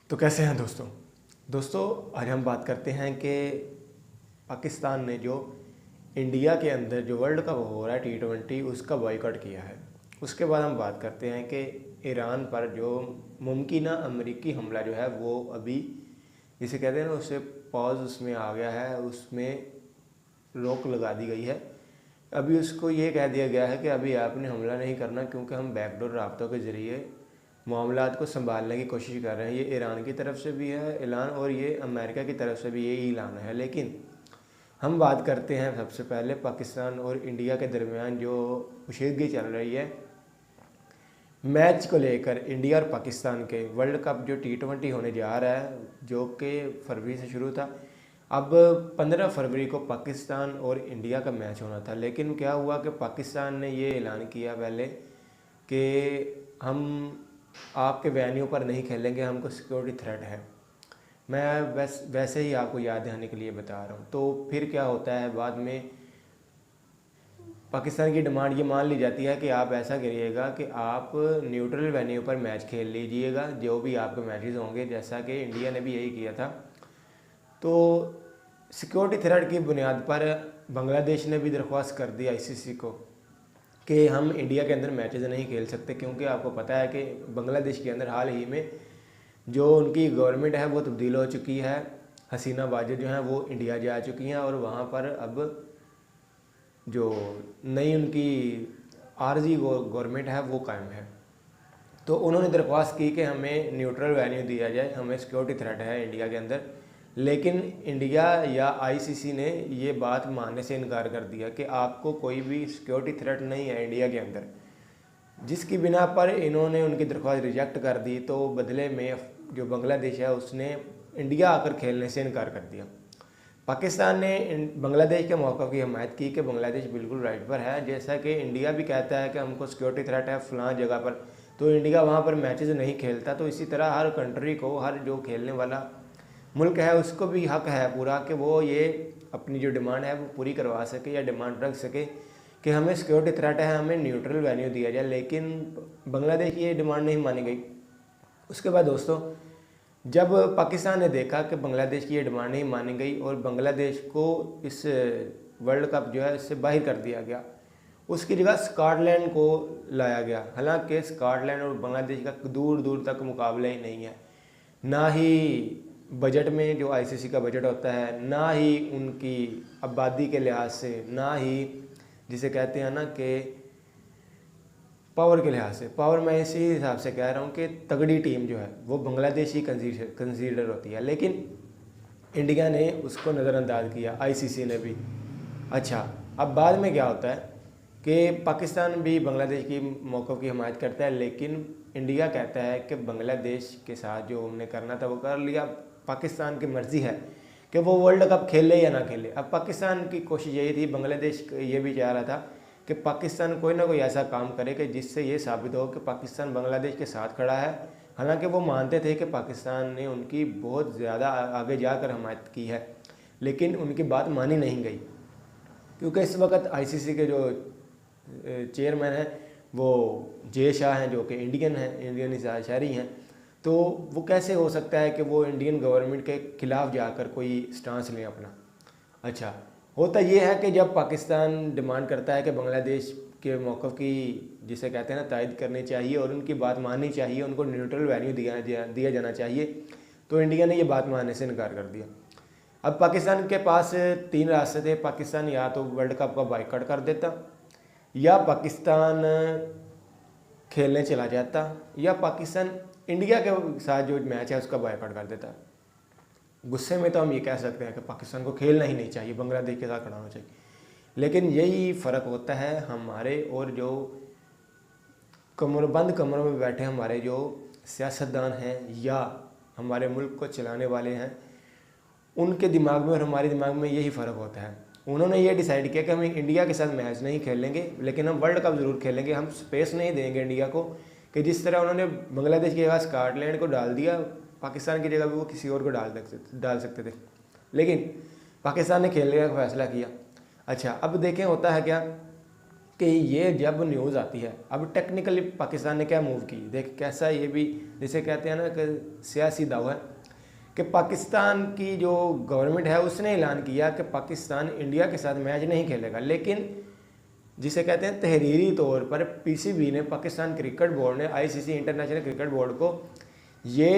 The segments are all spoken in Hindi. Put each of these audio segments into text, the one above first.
तो कैसे हैं दोस्तों। आज हम बात करते हैं कि पाकिस्तान ने जो इंडिया के अंदर जो वर्ल्ड कप हो रहा है T20 उसका बॉयकॉट किया है। उसके बाद हम बात करते हैं कि ईरान पर जो मुमकिन अमेरिकी हमला जो है वो अभी जिसे कहते हैं ना उससे पॉज उसमें आ गया है, उसमें रोक लगा दी गई है। अभी उसको ये कह दिया गया है कि अभी आपने हमला नहीं करना क्योंकि हम बैकडोर राब्तों के ज़रिए मामलात को संभालने की कोशिश कर रहे हैं। ये ईरान की तरफ से भी है ऐलान और ये अमेरिका की तरफ से भी ये ऐलान है। लेकिन हम बात करते हैं सबसे पहले पाकिस्तान और इंडिया के दरमियान जो कशीदगी चल रही है मैच को लेकर। इंडिया और पाकिस्तान के वर्ल्ड कप जो T20 होने जा रहा है जो कि फरवरी से शुरू था, अब 15 फरवरी को पाकिस्तान और इंडिया का मैच होना था। लेकिन क्या हुआ कि पाकिस्तान ने ये ऐलान किया पहले कि हम आपके वेन्यू पर नहीं खेलेंगे, हमको सिक्योरिटी थ्रेट है। मैं वैसे ही आपको याद दिलाने के लिए बता रहा हूँ। तो फिर क्या होता है, बाद में पाकिस्तान की डिमांड ये मान ली जाती है कि आप ऐसा करिएगा कि आप न्यूट्रल वेन्यू पर मैच खेल लीजिएगा जो भी आपके मैचेस होंगे, जैसा कि इंडिया ने भी यही किया था। तो सिक्योरिटी थ्रेट की बुनियाद पर बांग्लादेश ने भी दरख्वास्त कर दी ICC को कि हम इंडिया के अंदर मैचेस नहीं खेल सकते, क्योंकि आपको पता है कि बांग्लादेश के अंदर हाल ही में जो उनकी गवर्नमेंट है वो तब्दील हो चुकी है। हसीना वाजिद जो हैं वो इंडिया जा चुकी हैं और वहाँ पर अब जो नई उनकी आरजी गवर्नमेंट है वो कायम है। तो उन्होंने दरख्वास्त की कि हमें न्यूट्रल वेन्यू दिया जाए, हमें सिक्योरिटी थ्रेट है इंडिया के अंदर। लेकिन इंडिया या ICC ने ये बात मानने से इनकार कर दिया कि आपको कोई भी सिक्योरिटी थ्रेट नहीं है इंडिया के अंदर, जिसकी बिना पर इन्होंने उनकी दरख्वास्त रिजेक्ट कर दी। तो बदले में जो बांग्लादेश है उसने इंडिया आकर खेलने से इनकार कर दिया। पाकिस्तान ने बांग्लादेश के मौक़िफ़ की हमायत की कि बांग्लादेश बिल्कुल राइट पर है। जैसा कि इंडिया भी कहता है कि हमको सिक्योरिटी थ्रेट है फ़लाँ जगह पर, तो इंडिया वहाँ पर मैचेस नहीं खेलता। तो इसी तरह हर कंट्री को, हर जो खेलने वाला मुल्क है उसको भी हक है पूरा कि वो ये अपनी जो डिमांड है वो पूरी करवा सके या डिमांड रख सके कि हमें सिक्योरिटी थ्रेट है, हमें न्यूट्रल वेन्यू दिया जाए। लेकिन बांग्लादेश की ये डिमांड नहीं मानी गई। उसके बाद दोस्तों, जब पाकिस्तान ने देखा कि बांग्लादेश की ये डिमांड नहीं मानी गई और बांग्लादेश को इस वर्ल्ड कप जो है इससे बाहर कर दिया गया, उसकी जगह स्कॉटलैंड को लाया गया। हालांकि स्कॉटलैंड और बांग्लादेश का दूर दूर तक मुकाबला ही नहीं है, ना ही बजट में जो ICC का बजट होता है, ना ही उनकी आबादी के लिहाज से, ना ही जिसे कहते हैं ना कि पावर के लिहाज से। पावर मैं इसी हिसाब से कह रहा हूँ कि तगड़ी टीम जो है वो बांग्लादेश ही कंसीडर होती है। लेकिन इंडिया ने उसको नज़रअंदाज किया, ICC ने भी। अच्छा, अब बाद में क्या होता है कि पाकिस्तान भी बांग्लादेश की मौक़िफ़ की हमायत करता है, लेकिन इंडिया कहता है कि बांग्लादेश के साथ जो हमने करना था वो कर लिया, पाकिस्तान की मर्ज़ी है कि वो वर्ल्ड कप खेले या ना खेले। अब पाकिस्तान की कोशिश यही थी, बांग्लादेश ये भी चाह रहा था कि पाकिस्तान कोई ना कोई ऐसा काम करे कि जिससे ये साबित हो कि पाकिस्तान बांग्लादेश के साथ खड़ा है। हालांकि वो मानते थे कि पाकिस्तान ने उनकी बहुत ज़्यादा आगे जाकर हमायत की है, लेकिन उनकी बात मानी नहीं गई, क्योंकि इस वक्त ICC के जो चेयरमैन हैं वो जे शाह हैं, जो कि इंडियन हैं, इंडियन शहरी हैं। तो वो कैसे हो सकता है कि वो इंडियन गवर्नमेंट के ख़िलाफ़ जाकर कोई स्टांस लें अपना। अच्छा, होता ये है कि जब पाकिस्तान डिमांड करता है कि बांग्लादेश के मौक़िफ़ की जिसे कहते हैं ना तायद करनी चाहिए और उनकी बात माननी चाहिए, उनको न्यूट्रल वेन्यू दिया जाना चाहिए, तो इंडिया ने ये बात मानने से इनकार कर दिया। अब पाकिस्तान के पास 3 रास्ते थे। पाकिस्तान या तो वर्ल्ड कप का बाइकआउट कर देता, या पाकिस्तान खेलने चला जाता, या पाकिस्तान इंडिया के साथ जो मैच है उसका बाइकआउट कर देता। गुस्से में तो हम ये कह सकते हैं कि पाकिस्तान को खेलना ही नहीं चाहिए, बांग्लादेश के साथ खड़ा होना चाहिए। लेकिन यही फ़र्क होता है हमारे और जो बंद कमरों में बैठे हमारे जो सियासतदान हैं या हमारे मुल्क को चलाने वाले हैं, उनके दिमाग में और हमारे दिमाग में यही फ़र्क होता है। उन्होंने ये डिसाइड किया कि हम इंडिया के साथ मैच नहीं खेलेंगे, लेकिन हम वर्ल्ड कप ज़रूर खेलेंगे। हम स्पेस नहीं देंगे इंडिया को कि जिस तरह उन्होंने बांग्लादेश की जगह स्कॉटलैंड को डाल दिया, पाकिस्तान की जगह भी वो किसी और को डाल सकते थे, लेकिन पाकिस्तान ने खेलने का फैसला किया। अच्छा, अब देखें होता है क्या कि ये जब न्यूज़ आती है, अब टेक्निकली पाकिस्तान ने क्या मूव की, देख कैसा ये भी जिसे कहते हैं ना कि सियासी दाव है कि पाकिस्तान की जो गवर्नमेंट है उसने ऐलान किया कि पाकिस्तान इंडिया के साथ मैच नहीं खेलेगा, लेकिन जिसे कहते हैं तहरीरी तौर पर पीसीबी ने, पाकिस्तान क्रिकेट बोर्ड ने, आईसीसी इंटरनेशनल क्रिकेट बोर्ड को ये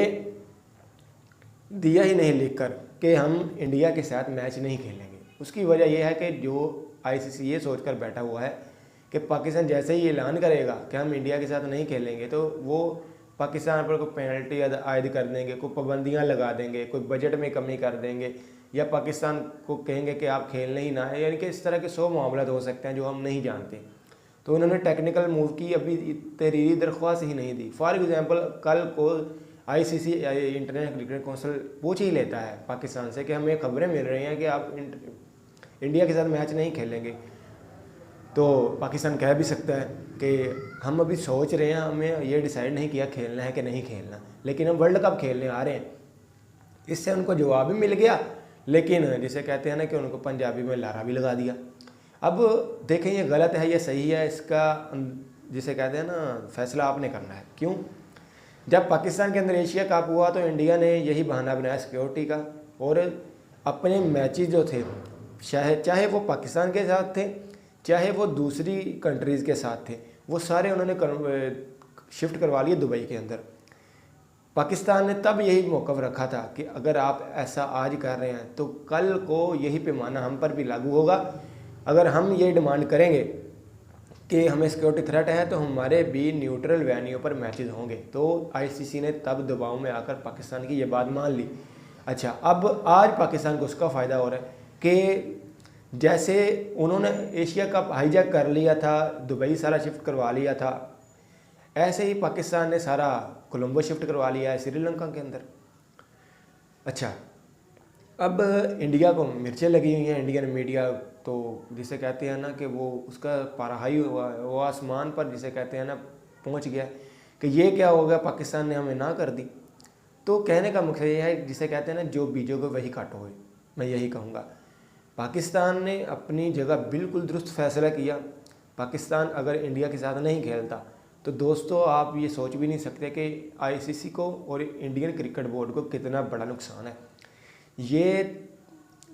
दिया ही नहीं लिख कर कि हम इंडिया के साथ मैच नहीं खेलेंगे। उसकी वजह यह है कि जो आईसीसी ये सोचकर बैठा हुआ है कि पाकिस्तान जैसे ही ऐलान करेगा कि हम इंडिया के साथ नहीं खेलेंगे तो वो पाकिस्तान पर कोई पेनल्टी आयद कर देंगे, कोई पाबंदियां लगा देंगे, कोई बजट में कमी कर देंगे, या पाकिस्तान को कहेंगे कि आप खेलने ही ना है, यानी कि इस तरह के 100 मामला हो सकते हैं जो हम नहीं जानते। तो उन्होंने टेक्निकल मूव की, अभी तहरीरी दरख्वास्त ही नहीं दी। फॉर एग्जांपल कल को आईसीसी इंटरनेशनल क्रिकेट काउंसिल पूछ ही लेता है पाकिस्तान से कि हमें खबरें मिल रही हैं कि आप इंडिया के साथ मैच नहीं खेलेंगे, तो पाकिस्तान कह भी सकता है कि हम अभी सोच रहे हैं, हमें ये डिसाइड नहीं किया खेलना है कि नहीं खेलना, लेकिन हम वर्ल्ड कप खेलने आ रहे हैं। इससे उनको जवाब भी मिल गया, लेकिन जिसे कहते हैं ना कि उनको पंजाबी में लारा भी लगा दिया। अब देखें ये गलत है या सही है, इसका जिसे कहते हैं ना फैसला आपने करना है। क्यों? जब पाकिस्तान के अंदर एशिया कप हुआ तो इंडिया ने यही बहाना बनाया सिक्योरिटी का, और अपने मैचेस जो थे चाहे वो पाकिस्तान के साथ थे चाहे वो दूसरी कंट्रीज़ के साथ थे, वो सारे उन्होंने शिफ्ट करवा लिए दुबई के अंदर। पाकिस्तान ने तब यही मौक़िफ़ रखा था कि अगर आप ऐसा आज कर रहे हैं तो कल को यही पैमाना हम पर भी लागू होगा। अगर हम ये डिमांड करेंगे कि हमें सिक्योरिटी थ्रेट है तो हमारे भी न्यूट्रल वेन्यू पर मैचेस होंगे। तो आईसीसी ने तब दबाव में आकर पाकिस्तान की ये बात मान ली। अच्छा, अब आज पाकिस्तान को उसका फ़ायदा हो रहा है कि जैसे उन्होंने एशिया कप हाईजैक कर लिया था, दुबई सारा शिफ्ट करवा लिया था, ऐसे ही पाकिस्तान ने सारा कोलंबो शिफ्ट करवा लिया है श्रीलंका के अंदर। अच्छा, अब इंडिया को मिर्चें लगी हुई हैं, इंडियन मीडिया तो जिसे कहते हैं ना कि वो उसका पारा हाई हुआ, वो आसमान पर जिसे कहते हैं ना पहुंच गया कि ये क्या हो गया, पाकिस्तान ने हमें ना कर दी। तो कहने का मकसद ये है, जिसे कहते हैं ना जो बीजोगे वही काटोगे, मैं यही कहूँगा। पाकिस्तान ने अपनी जगह बिल्कुल दुरुस्त फैसला किया। पाकिस्तान अगर इंडिया के साथ नहीं खेलता तो दोस्तों आप ये सोच भी नहीं सकते कि आईसीसी को और इंडियन क्रिकेट बोर्ड को कितना बड़ा नुकसान है। ये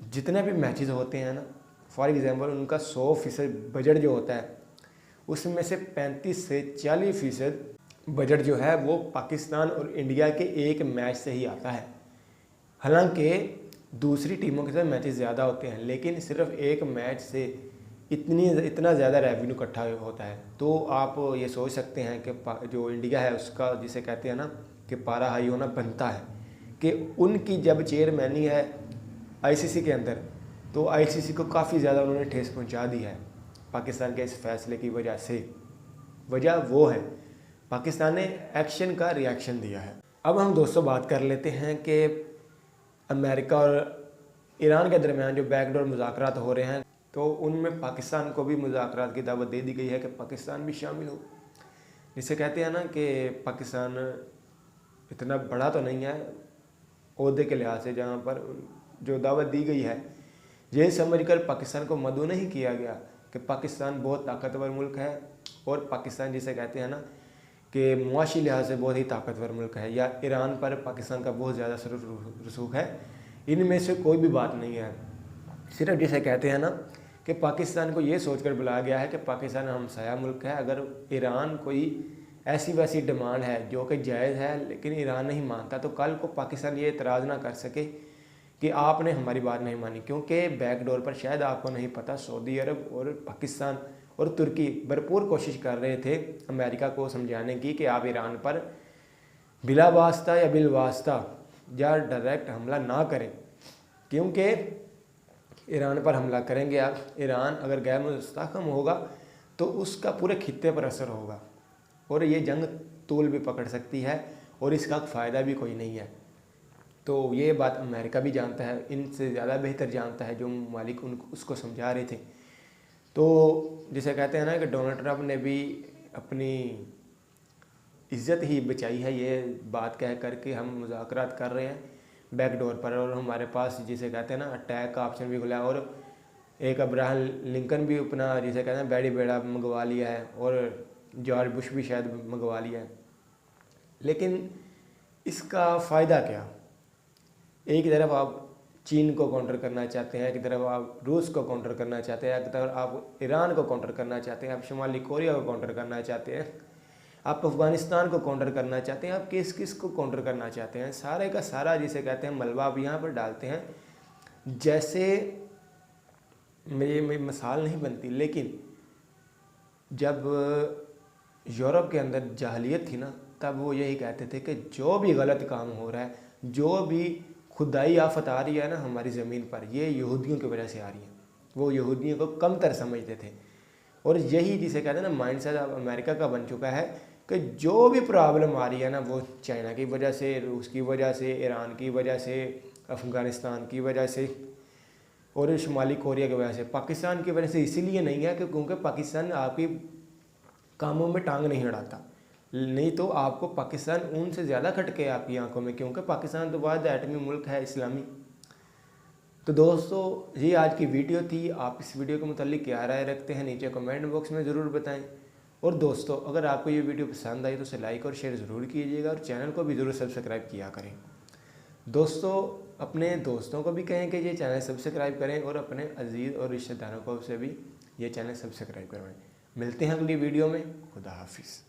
जितने भी मैचेस होते हैं ना, फॉर एग्ज़ाम्पल उनका 100% बजट जो होता है उसमें से 35 से 40% बजट जो है वो पाकिस्तान और इंडिया के एक मैच से ही आता है। हालांकि दूसरी टीमों के साथ मैचेस ज़्यादा होते हैं, लेकिन सिर्फ एक मैच से इतना ज़्यादा रेवेन्यू इकट्ठा होता है। तो आप ये सोच सकते हैं कि जो इंडिया है उसका जिसे कहते हैं ना कि पारा हाई होना बनता है कि उनकी जब चेयरमैनी है आईसीसी के अंदर, तो आईसीसी को काफ़ी ज़्यादा उन्होंने ठेस पहुंचा दी है पाकिस्तान के इस फैसले की वजह से। वजह वो है पाकिस्तान ने एक्शन का रिएक्शन दिया है। अब हम दोस्तों बात कर लेते हैं कि अमेरिका और ईरान के दरमियान जो बैकडोर मुज़ाकरात हो रहे हैं, तो उनमें पाकिस्तान को भी मुज़ाकरात की दावत दे दी गई है कि पाकिस्तान भी शामिल हो। जिसे कहते हैं ना कि पाकिस्तान इतना बड़ा तो नहीं है ओहदे के लिहाज से, जहाँ पर जो दावत दी गई है ये समझकर पाकिस्तान को मदऊ नहीं किया गया कि पाकिस्तान बहुत ताकतवर मुल्क है, और पाकिस्तान जिसे कहते हैं ना कि मुआशी लिहाज से बहुत ही ताकतवर मुल्क है, या ईरान पर पाकिस्तान का बहुत ज़्यादा रसूख है। इनमें से कोई भी बात नहीं है। सिर्फ जिसे कहते हैं ना कि पाकिस्तान को ये सोचकर बुलाया गया है कि पाकिस्तान हमसाया मुल्क है। अगर ईरान कोई ऐसी वैसी डिमांड है जो कि जायज़ है लेकिन ईरान नहीं मानता, तो कल को पाकिस्तान ये इतराज़ ना कर सके कि आपने हमारी बात नहीं मानी। क्योंकि बैकडोर पर शायद आपको नहीं पता, सऊदी अरब और पाकिस्तान और तुर्की भरपूर कोशिश कर रहे थे अमेरिका को समझाने की कि आप ईरान पर बिला वास्ता या बिल वास्ता या डायरेक्ट हमला ना करें, क्योंकि ईरान पर हमला करेंगे आप, ईरान अगर गैर मुस्तहकम होगा तो उसका पूरे खित्ते पर असर होगा और ये जंग तूल भी पकड़ सकती है और इसका फ़ायदा भी कोई नहीं है। तो ये बात अमेरिका भी जानता है, इनसे ज़्यादा बेहतर जानता है जो मालिक उनको उसको समझा रहे थे। तो जिसे कहते हैं ना कि डोनाल्ड ट्रंप ने भी अपनी इज़्ज़त ही बचाई है ये बात कह कर के हम मुज़ाकरात कर रहे हैं बैकडोर पर, और हमारे पास जिसे कहते हैं ना अटैक का ऑप्शन भी खुला है। और एक अब्राहम लिंकन भी अपना जिसे कहते हैं बैडी बेड़ा मंगवा लिया है, और जॉर्ज बुश भी शायद मंगवा लिया है। लेकिन इसका फ़ायदा क्या? एक तरफ आप चीन को काउंटर करना चाहते हैं, एक तरफ आप रूस को काउंटर करना चाहते हैं, एक तरफ आप ईरान को काउंटर करना चाहते हैं, आप शुमाली कोरिया को काउंटर करना चाहते हैं, आप अफ़गानिस्तान को काउंटर करना चाहते हैं, आप किस किस को काउंटर करना चाहते हैं। सारे का सारा जिसे कहते हैं मलबा आप यहाँ पर डालते हैं। जैसे मेरी मिसाल नहीं बनती, लेकिन जब यूरोप के अंदर जाहलियत थी ना, तब वो यही कहते थे कि जो भी गलत काम हो रहा है, जो भी खुदाई आफत आ रही है ना हमारी ज़मीन पर, ये यहूदियों की वजह से आ रही है। वो यहूदियों को कमतर समझते थे। और यही जिसे कहते हैं ना माइंडसेट अब अमेरिका का बन चुका है कि जो भी प्रॉब्लम आ रही है ना, वो चाइना की वजह से, रूस की वजह से, ईरान की वजह से, अफ़गानिस्तान की वजह से और शुमाली कोरिया की वजह से, पाकिस्तान की वजह से इसीलिए नहीं है कि क्योंकि पाकिस्तान आपकी कामों में टांग नहीं अड़ाता, नहीं तो आपको पाकिस्तान उनसे ज़्यादा खटके आपकी आंखों में, क्योंकि पाकिस्तान तो बाद एटमी मुल्क है इस्लामी। तो दोस्तों ये आज की वीडियो थी। आप इस वीडियो के मुतालिक क्या राय रखते हैं नीचे कमेंट बॉक्स में ज़रूर बताएं। और दोस्तों अगर आपको ये वीडियो पसंद आई तो उसे लाइक और शेयर ज़रूर कीजिएगा, और चैनल को भी ज़रूर सब्सक्राइब किया करें। दोस्तों अपने दोस्तों को भी कहें कि ये चैनल सब्सक्राइब करें, और अपने अजीज़ और रिश्तेदारों को से भी ये चैनल सब्सक्राइब करवाएं। मिलते हैं अगली वीडियो में। खुदा हाफिज़।